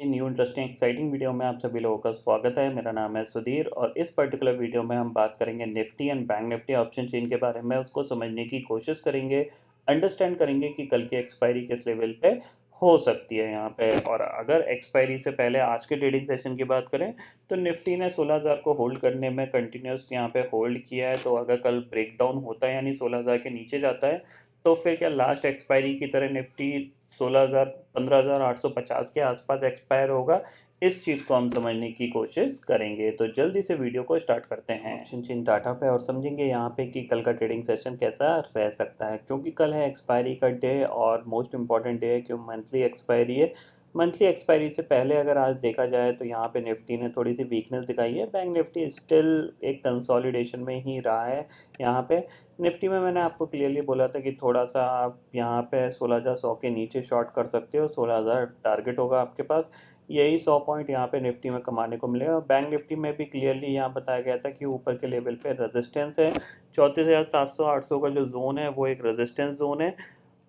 New interesting exciting video में आप सभी लोगों का स्वागत है। मेरा नाम है सुधीर और इस पर्टिकुलर वीडियो में हम बात करेंगे Nifty and bank Nifty option chain के बारे में। उसको समझने की कोशिश करेंगे, अंडरस्टैंड करेंगे कि कल की एक्सपायरी किस लेवल पे हो सकती है यहाँ पे। और अगर एक्सपायरी से पहले आज के ट्रेडिंग सेशन की बात करें तो निफ्टी ने 16,000 को होल्ड करने में कंटिन्यूस यहाँ पे होल्ड किया है। तो अगर कल ब्रेकडाउन होता है यानी 16,000 के नीचे जाता है तो फिर क्या लास्ट एक्सपायरी की तरह निफ्टी 16,000 15,850 के आसपास एक्सपायर होगा? इस चीज़ को हम समझने की कोशिश करेंगे। तो जल्दी से वीडियो को स्टार्ट करते हैं ऑप्शन चेन डाटा पे और समझेंगे यहाँ पे कि कल का ट्रेडिंग सेशन कैसा रह सकता है, क्योंकि कल है एक्सपायरी का डे और मोस्ट इंपॉर्टेंट डे है क्यों मंथली एक्सपायरी है। मंथली एक्सपायरी से पहले अगर आज देखा जाए तो यहाँ पे निफ्टी ने थोड़ी सी वीकनेस दिखाई है। बैंक निफ्टी स्टिल एक कंसोलिडेशन में ही रहा है। यहाँ पे निफ्टी में मैंने आपको क्लियरली बोला था कि थोड़ा सा आप यहाँ पे 16,100 के नीचे शॉर्ट कर सकते हो। 16,000 टारगेट होगा आपके पास, यही 100 पॉइंट यहाँ पे निफ्टी में कमाने को मिलेगा। और बैंक निफ्टी में भी क्लियरली यहाँ बताया गया था कि ऊपर के लेवल पे रेजिस्टेंस है। 34,700 800 का जो जोन है वो एक रेजिस्टेंस जोन है।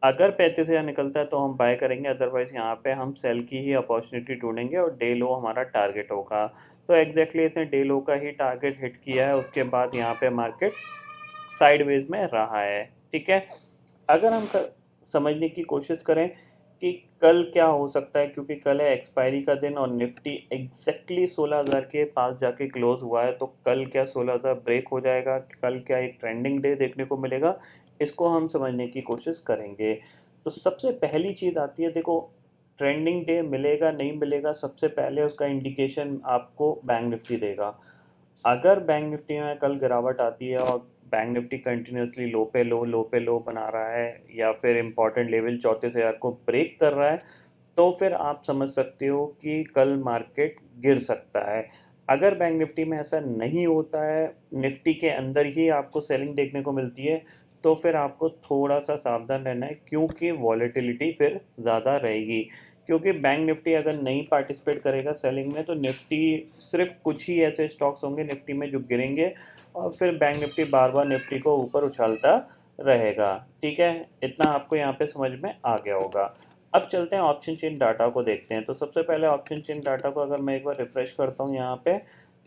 अगर 35,000 निकलता है तो हम बाय करेंगे, अदरवाइज़ यहाँ पे हम सेल की ही अपॉर्चुनिटी ढूंढेंगे और डे लो हमारा टारगेट होगा। तो एग्जैक्टली इसने डे लो का ही टारगेट हिट किया है। उसके बाद यहाँ पे मार्केट साइडवेज में रहा है। ठीक है, अगर हम समझने की कोशिश करें कि कल क्या हो सकता है, क्योंकि कल है एक्सपायरी का दिन और निफ्टी एग्जैक्टली 16,000 के पास जाके क्लोज हुआ है। तो कल क्या 16,000 ब्रेक हो जाएगा? कल क्या एक ट्रेंडिंग डे देखने को मिलेगा? इसको हम समझने की कोशिश करेंगे। तो सबसे पहली चीज़ आती है, देखो ट्रेंडिंग डे मिलेगा नहीं मिलेगा, सबसे पहले उसका इंडिकेशन आपको बैंक निफ्टी देगा। अगर बैंक निफ्टी में कल गिरावट आती है और बैंक निफ्टी कंटिन्यूसली लो पे लो बना रहा है या फिर इम्पॉर्टेंट लेवल 34,000 को ब्रेक कर रहा है, तो फिर आप समझ सकते हो कि कल मार्केट गिर सकता है। अगर बैंक निफ्टी में ऐसा नहीं होता है, निफ्टी के अंदर ही आपको सेलिंग देखने को मिलती है, तो फिर आपको थोड़ा सा सावधान रहना है, क्योंकि वॉलेटिलिटी फिर ज़्यादा रहेगी। क्योंकि बैंक निफ्टी अगर नहीं पार्टिसिपेट करेगा सेलिंग में तो निफ्टी सिर्फ कुछ ही ऐसे स्टॉक्स होंगे निफ्टी में जो गिरेंगे और फिर बैंक निफ्टी बार बार निफ्टी को ऊपर उछालता रहेगा। ठीक है, इतना आपको यहाँ पे समझ में आ गया होगा। अब चलते हैं ऑप्शन चेन डाटा को देखते हैं। तो सबसे पहले ऑप्शन चेन डाटा को अगर मैं एक बार रिफ्रेश करता हूँ यहाँ पे,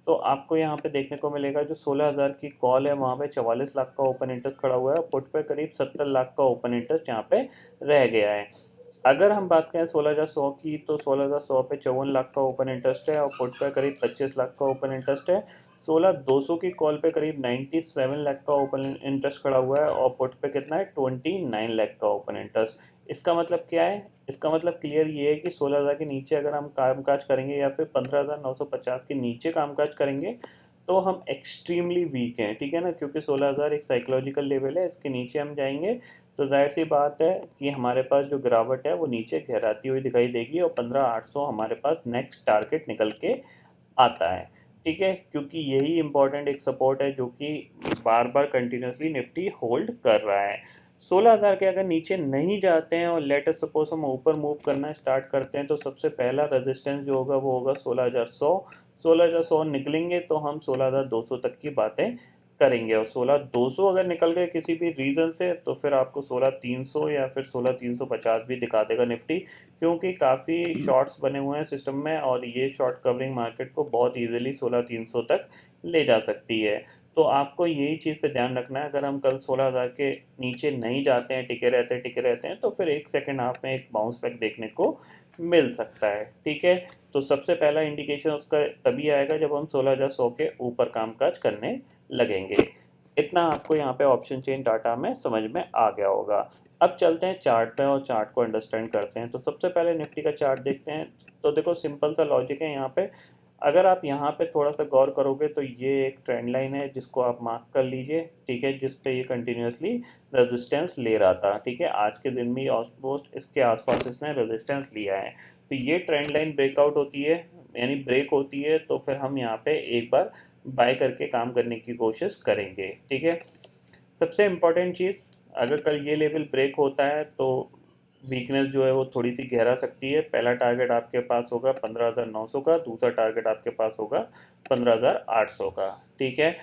तो आपको यहाँ पे देखने को मिलेगा जो 16,000 की कॉल है वहाँ पे 44 लाख का ओपन इंटरेस्ट खड़ा हुआ है और पुट पे करीब 70 लाख का ओपन इंटरेस्ट यहाँ पे रह गया है। अगर हम बात करें 16,100 की, तो 16,100 पे 54 लाख का ओपन इंटरेस्ट है और पुट पे करीब 25 लाख का ओपन इंटरेस्ट है। 16,200 की कॉल पे करीब 97 लाख का ओपन इंटरेस्ट खड़ा हुआ है और पुट पे कितना है 29 लाख का ओपन इंटरेस्ट। इसका मतलब क्या है? इसका मतलब क्लियर ये है कि 16,000 के नीचे अगर हम कामकाज करेंगे या फिर 15,950 के नीचे कामकाज करेंगे तो हम एक्सट्रीमली वीक हैं। ठीक है ना, क्योंकि 16,000 एक साइकोलॉजिकल लेवल है, इसके नीचे हम जाएंगे तो जाहिर सी बात है कि हमारे पास जो गिरावट है वो नीचे गहराती हुई दिखाई देगी और 15,800 हमारे पास नेक्स्ट टारगेट निकल के आता है। ठीक है, क्योंकि यही इंपॉर्टेंट एक सपोर्ट है जो कि बार बार कंटिन्यूसली निफ्टी होल्ड कर रहा है। 16,000 के अगर नीचे नहीं जाते हैं और लेट अस सपोज हम ऊपर मूव करना स्टार्ट करते हैं तो सबसे पहला रेजिस्टेंस जो होगा वो होगा 16,100। 16,100 निकलेंगे तो हम 16,200 तक की बातें करेंगे और 16,200 अगर निकल गए किसी भी रीज़न से तो फिर आपको 16,300 या फिर 16,350 भी दिखा देगा निफ्टी, क्योंकि काफ़ी शॉर्ट्स बने हुए हैं सिस्टम में और ये शॉर्ट कवरिंग मार्केट को बहुत इजीली 16,300 तक ले जा सकती है। तो आपको यही चीज़ पे ध्यान रखना है, अगर हम कल 16,000 के नीचे नहीं जाते हैं, टिके रहते हैं तो फिर एक सेकेंड हाफ में एक बाउंस बैक देखने को मिल सकता है। ठीक है, तो सबसे पहला इंडिकेशन उसका तभी आएगा जब हम 16,100 के ऊपर कामकाज करने लगेंगे। इतना आपको यहाँ पे ऑप्शन चेन डाटा में समझ में आ गया होगा। अब चलते हैं चार्ट पे और चार्ट को अंडरस्टैंड करते हैं। तो सबसे पहले निफ्टी का चार्ट देखते हैं। तो देखो सिंपल सा लॉजिक है यहाँ पे। अगर आप यहाँ पे थोड़ा सा गौर करोगे तो ये एक ट्रेंड लाइन है जिसको आप मार्क कर लीजिए। ठीक है, जिस पे ये कंटिन्यूसली रेजिस्टेंस ले रहा था। ठीक है, आज के दिन में ऑलमोस्ट इसके आसपास इसने रेजिस्टेंस लिया है। तो ये ट्रेंड लाइन ब्रेकआउट होती है यानी ब्रेक होती है तो फिर हम यहाँ पे एक बार बाय करके काम करने की कोशिश करेंगे। ठीक है, सबसे इम्पॉर्टेंट चीज़, अगर कल ये लेवल ब्रेक होता है तो वीकनेस जो है वो थोड़ी सी गहरा सकती है। पहला टारगेट आपके पास होगा 15,900 का, दूसरा टारगेट आपके पास होगा 15,800 का। ठीक है,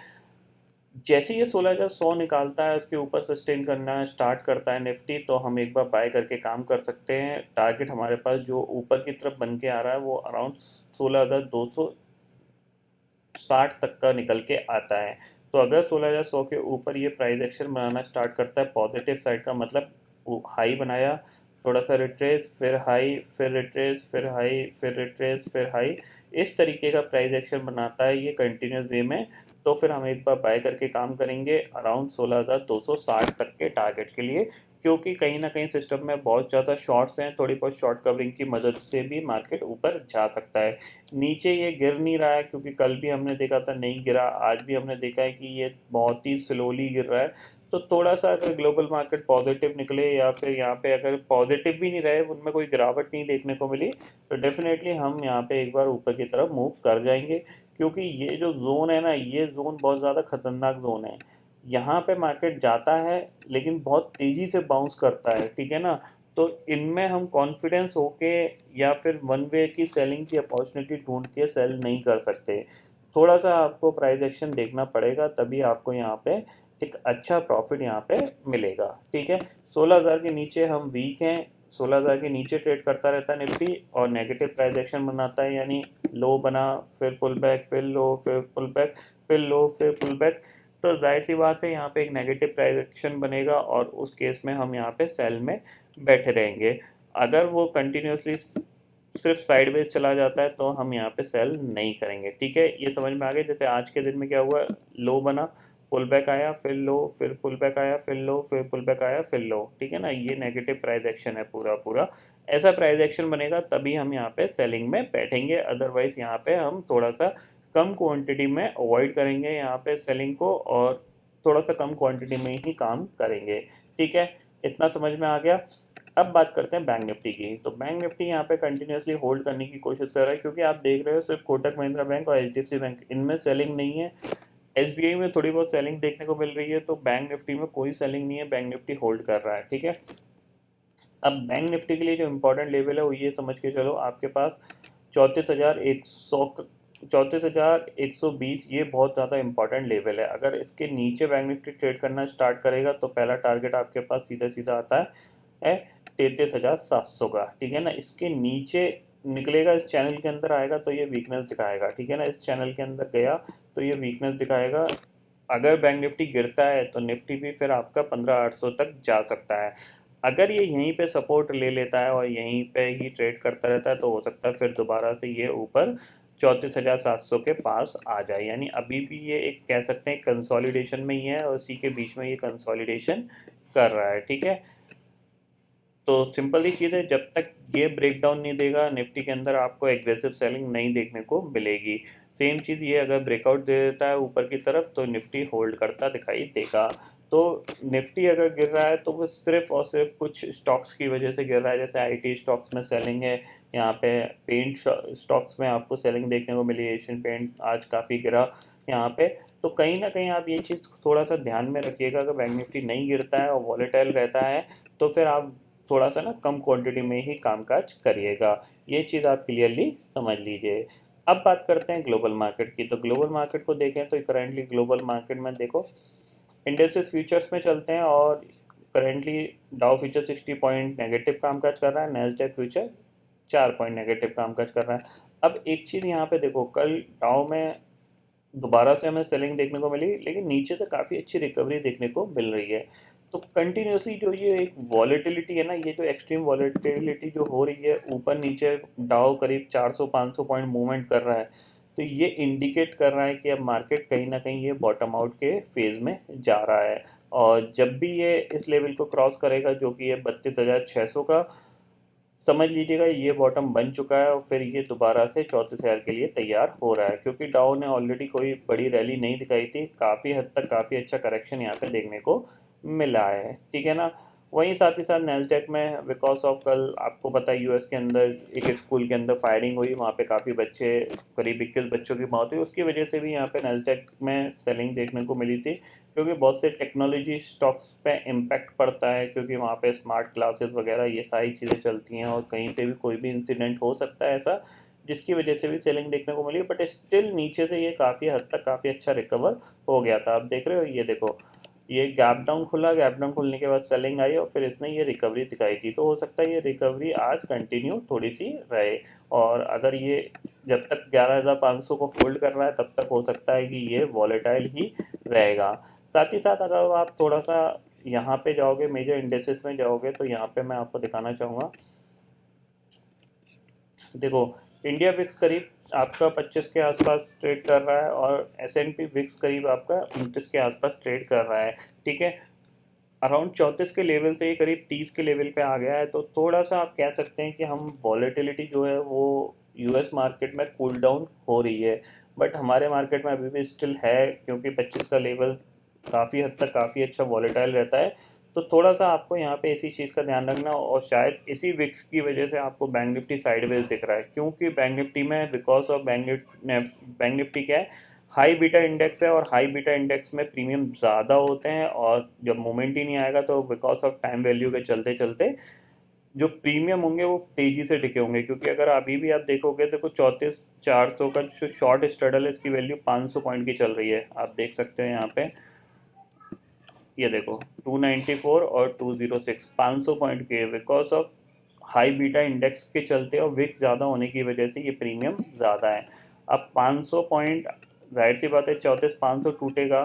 जैसे ये 16,100 निकालता है, उसके ऊपर सस्टेन करना स्टार्ट करता है निफ्टी, तो हम एक बार बाय करके काम कर सकते हैं। टारगेट हमारे पास जो ऊपर की तरफ बन के आ रहा है वो अराउंड 16,260 तक का निकल के आता है। तो अगर 16,100 के ऊपर ये प्राइस एक्शन बनाना स्टार्ट करता है पॉजिटिव साइड का, मतलब हाई बनाया, थोड़ा सा रिट्रेस, फिर हाई, फिर रिट्रेस, फिर हाई, फिर रिट्रेस, फिर हाई, इस तरीके का प्राइस एक्शन बनाता है ये कंटिन्यूस वे में, तो फिर हम एक बार बाय करके काम करेंगे अराउंड 16,260 तक के टारगेट के लिए, क्योंकि कहीं ना कहीं सिस्टम में बहुत ज़्यादा शॉर्ट्स हैं, थोड़ी बहुत शॉर्ट कवरिंग की मदद से भी मार्केट ऊपर जा सकता है। नीचे ये गिर नहीं रहा है, क्योंकि कल भी हमने देखा था नहीं गिरा, आज भी हमने देखा है कि ये बहुत ही स्लोली गिर रहा है। तो थोड़ा सा अगर ग्लोबल मार्केट पॉजिटिव निकले या फिर यहाँ पे अगर पॉजिटिव भी नहीं रहे, उनमें कोई गिरावट नहीं देखने को मिली, तो डेफिनेटली हम यहाँ पे एक बार ऊपर की तरफ मूव कर जाएंगे, क्योंकि ये जो जोन है ना, ये जोन बहुत ज़्यादा खतरनाक जोन है। यहाँ पे मार्केट जाता है लेकिन बहुत तेज़ी से बाउंस करता है, ठीक है ना। तो इनमें हम कॉन्फिडेंस होके या फिर वन वे की सेलिंग की अपॉर्चुनिटी ढूंढ के सेल नहीं कर सकते। थोड़ा सा आपको प्राइस एक्शन देखना पड़ेगा, तभी आपको यहाँ पे एक अच्छा प्रॉफिट यहाँ पे मिलेगा, ठीक है। 16,000 के नीचे हम वीक हैं, 16,000 के नीचे ट्रेड करता रहता है निफ्टी और नेगेटिव प्राइस एक्शन बनाता है, यानी लो बना, फिर पुल बैक, फिर लो, फिर पुल बैक, फिर लो, फिर पुल बैक, तो जाहिर सी बात है यहाँ पे एक नेगेटिव प्राइस एक्शन बनेगा और उस केस में हम यहाँ पे सेल में बैठे रहेंगे। अगर वो कंटिन्यूसली सिर्फ साइडवेज चला जाता है तो हम यहाँ पे सेल नहीं करेंगे, ठीक है। ये समझ में आ गया। जैसे आज के दिन में क्या हुआ, लो बना, पुल बैक आया, फिर लो, फिर पुल बैक आया, फिर लो, फिर पुल बैक आया, फिर लो, ठीक है ना। ये नेगेटिव प्राइस एक्शन है पूरा पूरा। ऐसा प्राइस एक्शन बनेगा तभी हम यहाँ पे सेलिंग में बैठेंगे, अदरवाइज यहाँ पे हम थोड़ा सा कम क्वांटिटी में अवॉइड करेंगे यहाँ पे सेलिंग को, और थोड़ा सा कम क्वांटिटी में ही काम करेंगे, ठीक है। इतना समझ में आ गया। अब बात करते हैं बैंक निफ्टी की। तो बैंक निफ्टी यहाँ पे कंटिन्यूसली होल्ड करने की कोशिश कर रहा है, क्योंकि आप देख रहे हो सिर्फ कोटक महिंद्रा बैंक और एचडीएफसी बैंक, इनमें सेलिंग नहीं है। एसबीआई में थोड़ी बहुत सेलिंग देखने को मिल रही है, तो बैंक निफ्टी में कोई सेलिंग नहीं है, बैंक निफ्टी होल्ड कर रहा है, ठीक है। अब बैंक निफ्टी के लिए जो इंपॉर्टेंट लेवल है वो ये समझ के चलो, आपके पास 34,100, 34,120, ये बहुत ज़्यादा इंपॉर्टेंट लेवल है। अगर इसके नीचे बैंक निफ्टी ट्रेड करना स्टार्ट करेगा तो पहला टारगेट आपके पास सीधा सीधा आता है 33,700 का, ठीक है ना। इसके नीचे निकलेगा, इस चैनल के अंदर आएगा तो ये वीकनेस दिखाएगा, ठीक है ना। इस चैनल के अंदर गया तो ये वीकनेस दिखाएगा। अगर बैंक निफ्टी गिरता है तो निफ्टी भी फिर आपका 15,800 तक जा सकता है। अगर ये यहीं पे सपोर्ट ले लेता है और यहीं पे ही ट्रेड करता रहता है तो हो सकता है फिर दोबारा से ये ऊपर 34,700 के पास आ जाए, यानी अभी भी ये एक कह सकते हैं कंसोलिडेशन में ही है और उसी के बीच में ये कंसोलिडेशन कर रहा है, ठीक है। तो सिंपल ही चीज़ है, जब तक ये ब्रेकडाउन नहीं देगा निफ्टी के अंदर आपको एग्रेसिव सेलिंग नहीं देखने को मिलेगी। सेम चीज़ ये अगर ब्रेकआउट दे देता है ऊपर की तरफ तो निफ्टी होल्ड करता दिखाई देगा। तो निफ्टी अगर गिर रहा है तो वो सिर्फ और सिर्फ कुछ स्टॉक्स की वजह से गिर रहा है, जैसे आईटी स्टॉक्स में सेलिंग है, यहाँ पे पेंट स्टॉक्स में आपको सेलिंग देखने को मिली, एशियन पेंट आज काफ़ी गिरा यहाँ पे। तो कहीं ना कहीं आप ये चीज़ थोड़ा सा ध्यान में रखिएगा, अगर बैंक निफ्टी नहीं गिरता है और वॉलेटाइल रहता है तो फिर आप थोड़ा सा ना कम क्वांटिटी में ही कामकाज करिएगा। ये चीज़ आप क्लियरली समझ लीजिए। अब बात करते हैं ग्लोबल मार्केट की। तो ग्लोबल मार्केट को देखें तो करंटली ग्लोबल मार्केट में देखो, इंडेक्सेस फ्यूचर्स में चलते हैं और करंटली डाउ फ्यूचर 60 पॉइंट नेगेटिव कामकाज कर रहा है, नैस्डैक फ्यूचर 4 पॉइंट नेगेटिव कामकाज कर रहा है। अब एक चीज़ यहाँ पे देखो, कल डाउ में दोबारा से हमें सेलिंग देखने को मिली, लेकिन नीचे से काफ़ी अच्छी रिकवरी देखने को मिल रही है। तो कंटिन्यूसली जो ये एक वॉलेटिलिटी है ना, ये जो एक्सट्रीम वॉलेटिलिटी जो हो रही है, ऊपर नीचे डाउ करीब 400-500 पॉइंट मूवमेंट कर रहा है, तो ये इंडिकेट कर रहा है कि अब मार्केट कहीं ना कहीं ये बॉटम आउट के फेज़ में जा रहा है। और जब भी ये इस लेवल को क्रॉस करेगा जो कि ये 32,600 का, समझ लीजिएगा ये बॉटम बन चुका है और फिर ये दोबारा से 34,000 के लिए तैयार हो रहा है, क्योंकि डाउ ने ऑलरेडी कोई बड़ी रैली नहीं दिखाई थी, काफ़ी हद तक काफ़ी अच्छा करेक्शन यहाँ पे देखने को मिला है, ठीक है ना। वहीं साथ ही साथ नैस्डैक में बिकॉज ऑफ कल आपको पता है यूएस के अंदर एक स्कूल के अंदर फायरिंग हुई, वहाँ पे काफ़ी बच्चे, करीब 21 बच्चों की मौत हुई, उसकी वजह से भी यहाँ पे नैस्डैक में सेलिंग देखने को मिली थी, क्योंकि बहुत से टेक्नोलॉजी स्टॉक्स पे इम्पैक्ट पड़ता है, क्योंकि वहाँ पे स्मार्ट क्लासेस वगैरह ये सारी चीज़ें चलती हैं और कहीं पे भी कोई भी इंसिडेंट हो सकता है ऐसा जिसकी वजह से भी सेलिंग देखने को मिली, बट स्टिल नीचे से ये काफ़ी हद तक काफ़ी अच्छा रिकवर हो गया था। आप देख रहे हो, ये देखो, ये गैप डाउन खुला, गैप डाउन खुलने के बाद सेलिंग आई और फिर इसने ये रिकवरी दिखाई थी। तो हो सकता है ये रिकवरी आज कंटिन्यू थोड़ी सी रहे, और अगर ये जब तक 11,500 को होल्ड कर रहा है तब तक हो सकता है कि ये वॉलेटाइल ही रहेगा। साथ ही साथ अगर आप थोड़ा सा यहाँ पे जाओगे, मेजर इंडेक्सेस में जाओगे, तो यहाँ पे मैं आपको दिखाना चाहूँगा। देखो, इंडिया विक्स करीब आपका 25 के आसपास ट्रेड कर रहा है और S&P विक्स करीब आपका 29 के आसपास ट्रेड कर रहा है। ठीक है, अराउंड 34 के लेवल से ये करीब 30 के लेवल पे आ गया है। तो थोड़ा सा आप कह सकते हैं कि हम वॉलेटिलिटी जो है वो US मार्केट में कूल डाउन हो रही है, बट हमारे मार्केट में अभी भी स्टिल है, क्योंकि 25 का लेवल काफ़ी हद तक काफ़ी अच्छा वॉलेटाइल रहता है। तो थोड़ा सा आपको यहाँ पे इसी चीज़ का ध्यान रखना, और शायद इसी विक्स की वजह से आपको बैंक निफ्टी साइडवेज दिख रहा है, क्योंकि बैंक निफ्टी में बिकॉज ऑफ बैंक निफ्टी क्या है, हाई बीटा इंडेक्स है, और हाई बीटा इंडेक्स में प्रीमियम ज़्यादा होते हैं, और जब मोमेंट ही नहीं आएगा तो बिकॉज ऑफ टाइम वैल्यू के चलते चलते जो प्रीमियम होंगे वो तेज़ी से टिके होंगे। क्योंकि अगर अभी भी आप देखोगे, देखो 34,400 का जो शॉर्ट स्ट्रैडल है, इसकी वैल्यू 500 पॉइंट की चल रही है। आप देख सकते हैं यहाँ पे, ये देखो 294 और 206, 500 पॉइंट के, because of high beta index के चलते और विक्स ज़्यादा होने की वजह से ये प्रीमियम ज़्यादा है। अब 500 पॉइंट, जाहिर सी बात है 34,500 टूटेगा,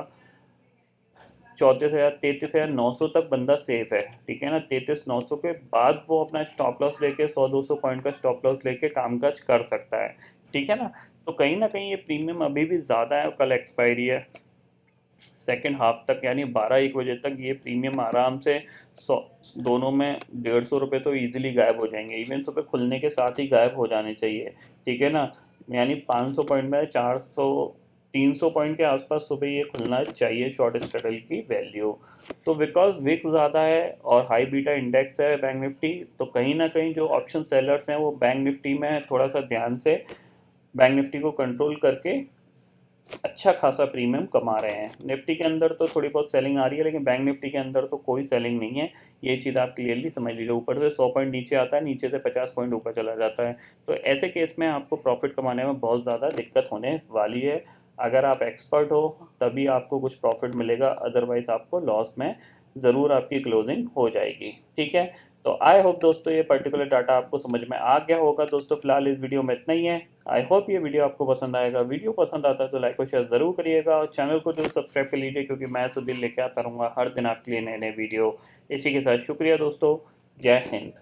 33,900 तक बंदा सेफ है। ठीक है ना, 33,900 के बाद वो अपना स्टॉप लॉस लेके 100-200 पॉइंट का स्टॉप लॉस लेके कामकाज कर सकता है। ठीक है ना, तो कहीं ना कहीं ये प्रीमियम अभी भी ज़्यादा है, और कल एक्सपायरी है सेकेंड हाफ तक, यानी 12-1 बजे तक ये प्रीमियम आराम से 100 दोनों में 150 रुपये तो ईजिली गायब हो जाएंगे। इवन सुबह खुलने के साथ ही गायब हो जाने चाहिए। ठीक है ना, यानी 500 पॉइंट में 300 पॉइंट के आसपास सुबह ये खुलना चाहिए शॉर्ट स्ट्रगल की वैल्यू। तो बिकॉज विक्स ज़्यादा है और हाई बीटा इंडेक्स है बैंक निफ्टी, तो कहीं ना कहीं जो ऑप्शन सेलर्स हैं वो बैंक निफ्टी में थोड़ा सा ध्यान से बैंक निफ्टी को कंट्रोल करके अच्छा खासा प्रीमियम कमा रहे हैं। निफ्टी के अंदर तो थोड़ी बहुत सेलिंग आ रही है, लेकिन बैंक निफ्टी के अंदर तो कोई सेलिंग नहीं है। ये चीज़ आप क्लियरली समझ लीजिए। ऊपर से 100 पॉइंट नीचे आता है, नीचे से 50 पॉइंट ऊपर चला जाता है। तो ऐसे केस में आपको प्रॉफिट कमाने में बहुत ज़्यादा दिक्कत होने वाली है। अगर आप एक्सपर्ट हो तभी आपको कुछ प्रॉफिट मिलेगा, अदरवाइज आपको लॉस में ज़रूर आपकी क्लोजिंग हो जाएगी। ठीक है, तो आई होप दोस्तों ये पर्टिकुलर डाटा आपको समझ में आ गया होगा। दोस्तों फिलहाल इस वीडियो में इतना ही है। आई होप ये वीडियो आपको पसंद आएगा। वीडियो पसंद आता है तो लाइक और शेयर ज़रूर करिएगा, और चैनल को जरूर सब्सक्राइब कर लीजिए, क्योंकि मैं सुधीर लेके आता रहूँगा हर दिन आपके लिए नए नए वीडियो। इसी के साथ शुक्रिया दोस्तों, जय हिंद।